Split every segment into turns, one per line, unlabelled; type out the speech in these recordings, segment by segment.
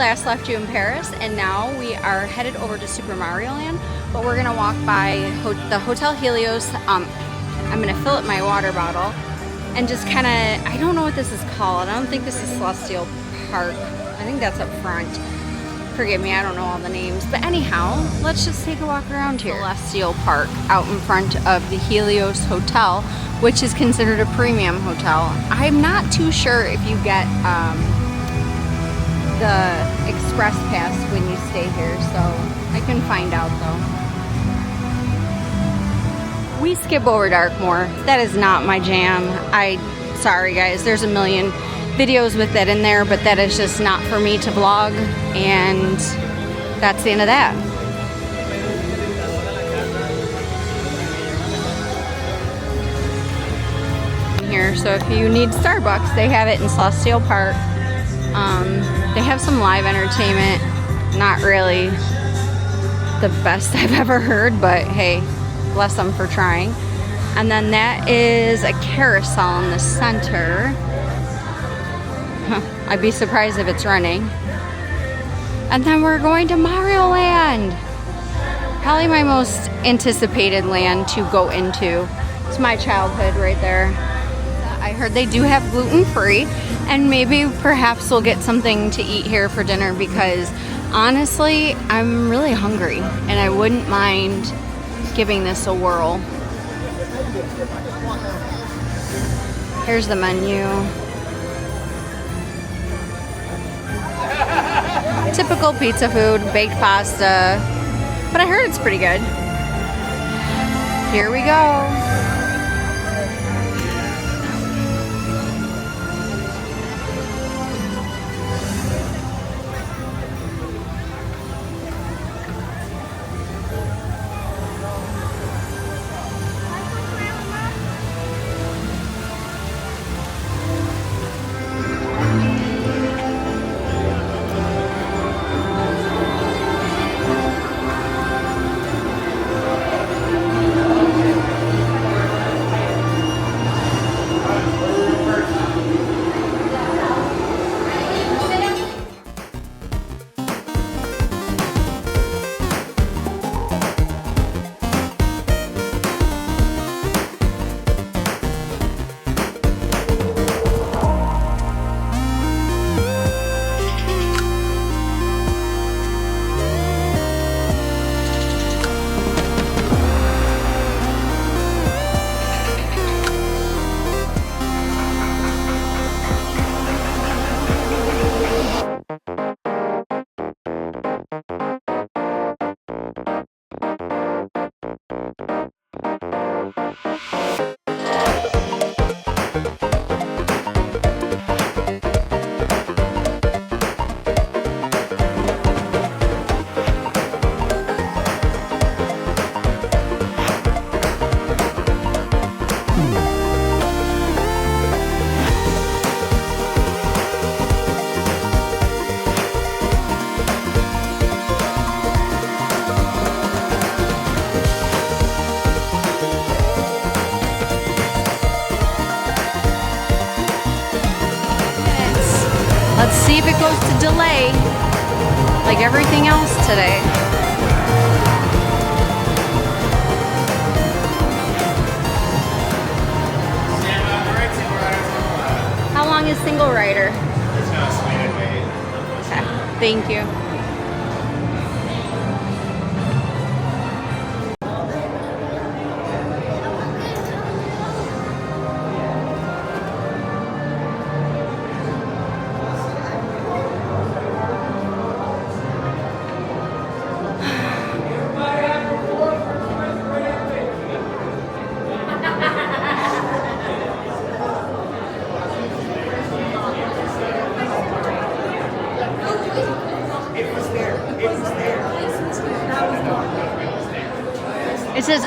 last left you in Paris, and now we are headed over to Super Mario Land, but we're gonna walk by the Hotel Helios. I'm gonna fill up my water bottle and just kind of, I don't know what this is called. I don't think this is Celestial Park. I think that's up front. Forgive me, I don't know all the names. But anyhow, let's just take a walk around here. Celestial Park out in front of the Helios Hotel, which is considered a premium hotel. I'm not too sure if you get the express pass when you stay here, so I can find out though. We skip over Darkmoor. That is not my jam. Sorry guys, there's a million videos with that in there, but that is just not for me to vlog, and that's the end of that. Here, so if you need Starbucks, they have it in Celestial Park. They have some live entertainment. Not really the best I've ever heard, but hey, bless them for trying. And then that is a carousel in the center. I'd be surprised if it's running. And then we're going to Mario Land. Probably my most anticipated land to go into. It's my childhood right there. I heard they do have gluten-free, and maybe perhaps we'll get something to eat here for dinner, because honestly, I'm really hungry and I wouldn't mind giving this a whirl. Here's the menu. Typical pizza food, baked pasta, but I heard it's pretty good. Here we go. Let's see if it goes to delay, like everything else today. How long is single rider?
It's not estimated wait.
Okay, thank you. It says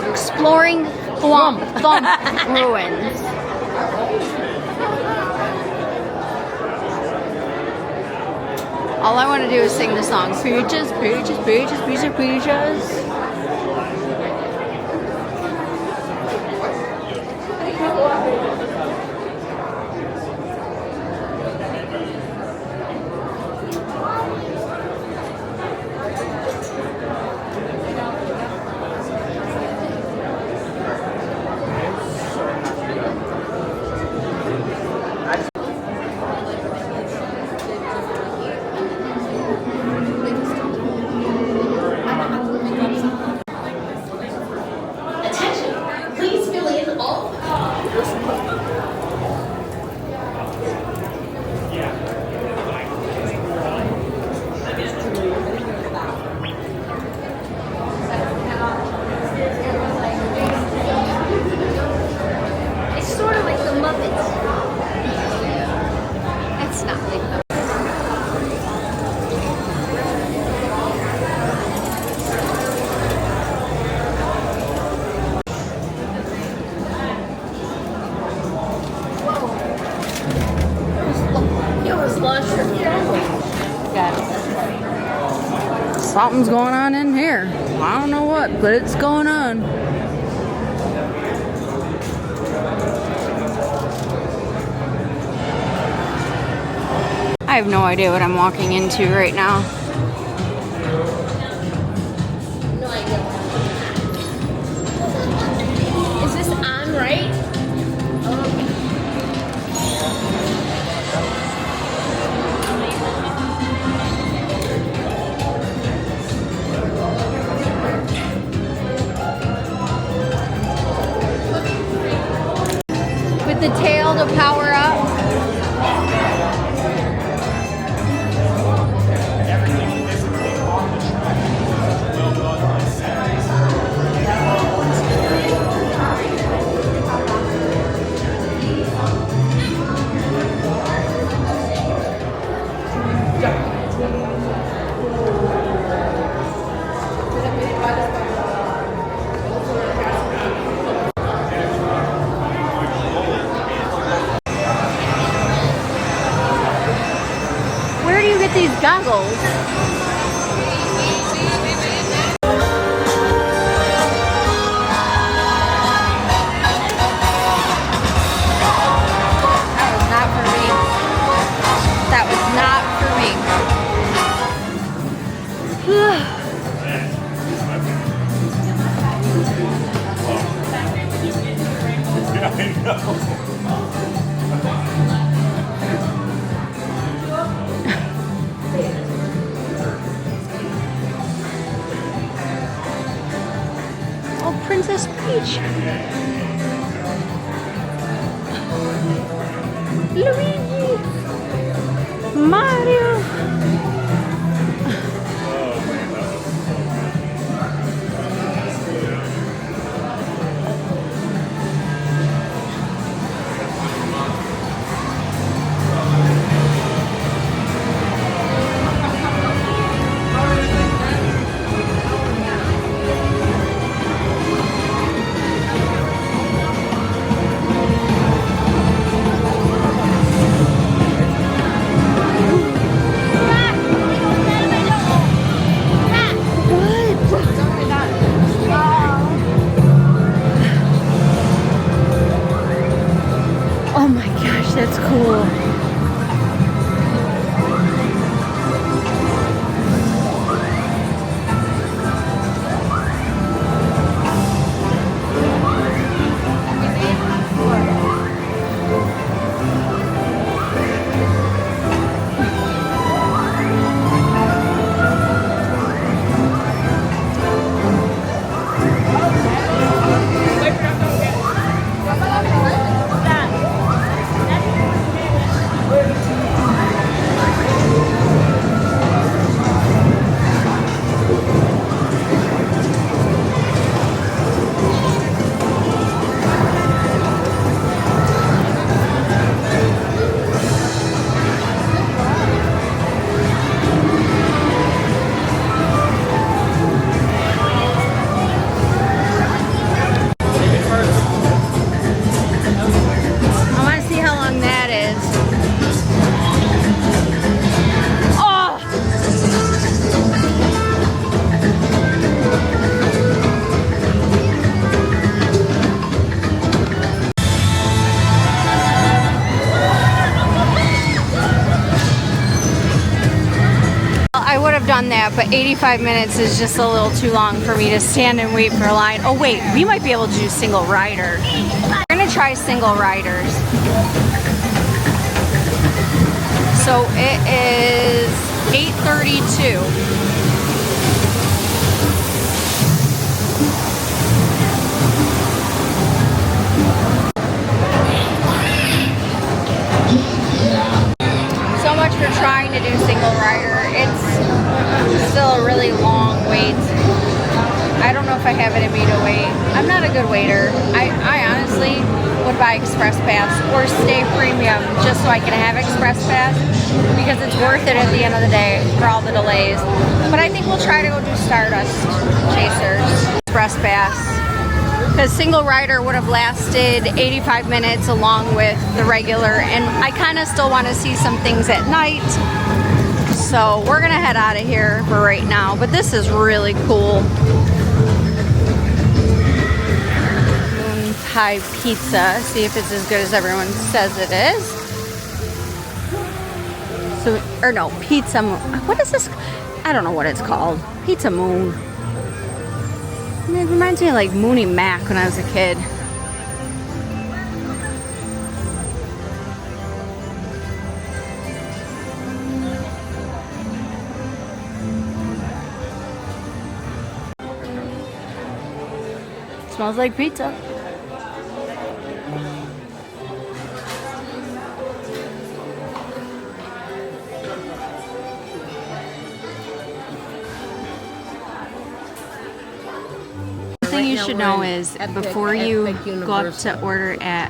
exploring Thump ruins. All I want to do is sing the song. Peaches, peaches, peaches, peaches, peaches. Something's going on in here. I don't know what, but it's going on. I have no idea what I'm walking into right now.
No idea. Is this on right?
With the tail to power up. Where do you get these goggles? That was not for me. That was not for me.
Yeah, I know.
Oh, Princess Peach. Luigi. Mario. Oh my gosh, that's cool. I want to see how long that is. Oh! I would have done that, but 85 minutes is just a little too long for me to stand and wait for a line. Oh wait, we might be able to do single rider. We're gonna try single riders. So it is 8:32. So much for trying to do single rider. It's still a really long wait. I don't know if I have it in me to wait. I'm not a good waiter. I honestly would buy Express Pass or stay premium just so I can have Express Pass because it's worth it at the end of the day for all the delays. But I think we'll try to go do Stardust Chasers Express Pass because single rider would have lasted 85 minutes along with the regular, and I kind of still want to see some things at night. So we're gonna head out of here for right now, but this is really cool. Moon pie pizza. See if it's as good as everyone says it is. So, or no, pizza moon. What is this? I don't know what it's called. Pizza moon. It reminds me of like Mooney Mac when I was a kid. Smells like pizza. Thing you should know is before you go up to order at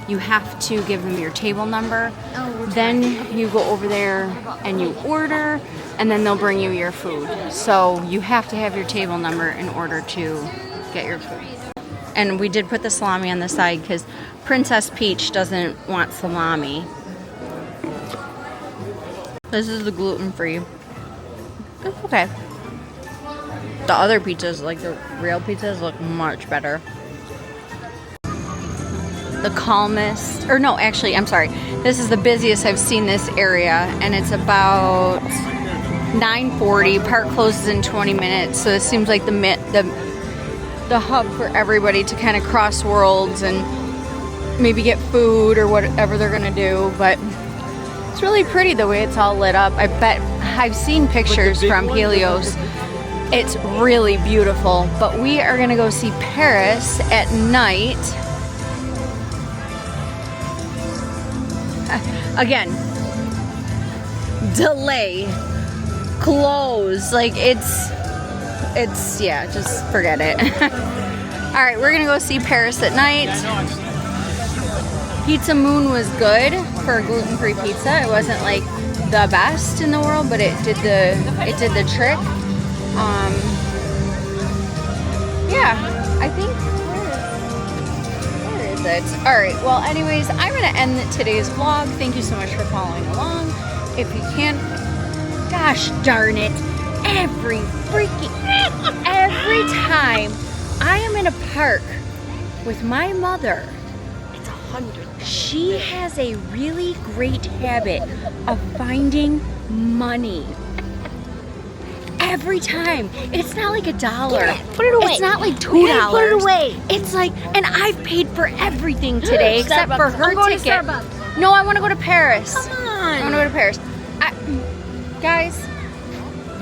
you have to give them your table number. Then you go over there and you order, and then they'll bring you your food. So you have to have your table number in order to get your food. And we did put the salami on the side because Princess Peach doesn't want salami. This is the gluten-free. It's okay. The other pizzas, like the real pizzas, look much better. The calmest, or no, actually, I'm sorry. This is the busiest I've seen this area, and it's about 9:40. Park closes in 20 minutes, so it seems like the hub for everybody to kind of cross worlds and maybe get food or whatever they're gonna do. But it's really pretty the way it's all lit up. I bet I've seen pictures from Helios. It's really beautiful, but we are gonna go see Paris at night. Again, delay, close, like it's, yeah, just forget it. All right, we're gonna go see Paris at night. Pizza Moon was good for a gluten-free pizza. It wasn't like the best in the world, but it did the trick. Yeah, I think, where is it? All right, well, anyways, I'm going to end today's vlog. Thank you so much for following along. If you can, gosh darn it, every time I am in a park with my mother,
It's 100.
she has a really great habit of finding money. Every time. It's not like $1.
Put it away.
It's not like $2.
Hey, put it away.
It's like, and I've paid for everything today except for
Starbucks.
her
I'm going to
ticket.
Starbucks.
No, I want to go to Paris.
Come
I
on.
want to go to Paris. Guys,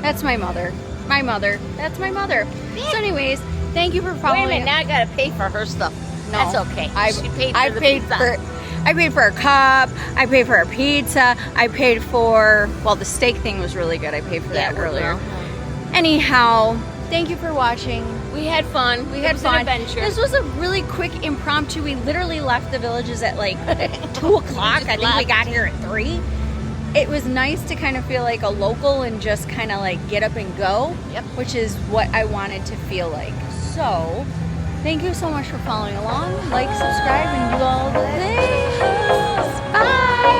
that's my mother. My mother. That's my mother. So anyways, thank you for
Wait
following.
a minute, now I gotta pay for her stuff.
No,
That's okay. She paid for the pizza.
I paid for a cup. I paid for a pizza. I paid for, well, the steak thing was really good. I paid for that earlier. Anyhow, thank you for watching.
We had fun.
We had fun.
An adventure.
This was a really quick impromptu. We literally left the villages at like 2 o'clock. I think we got here at 3. It was nice to kind of feel like a local and just kind of like get up and go.
Yep.
Which is what I wanted to feel like. So, thank you so much for following along. Like, subscribe, and do all the things. Bye.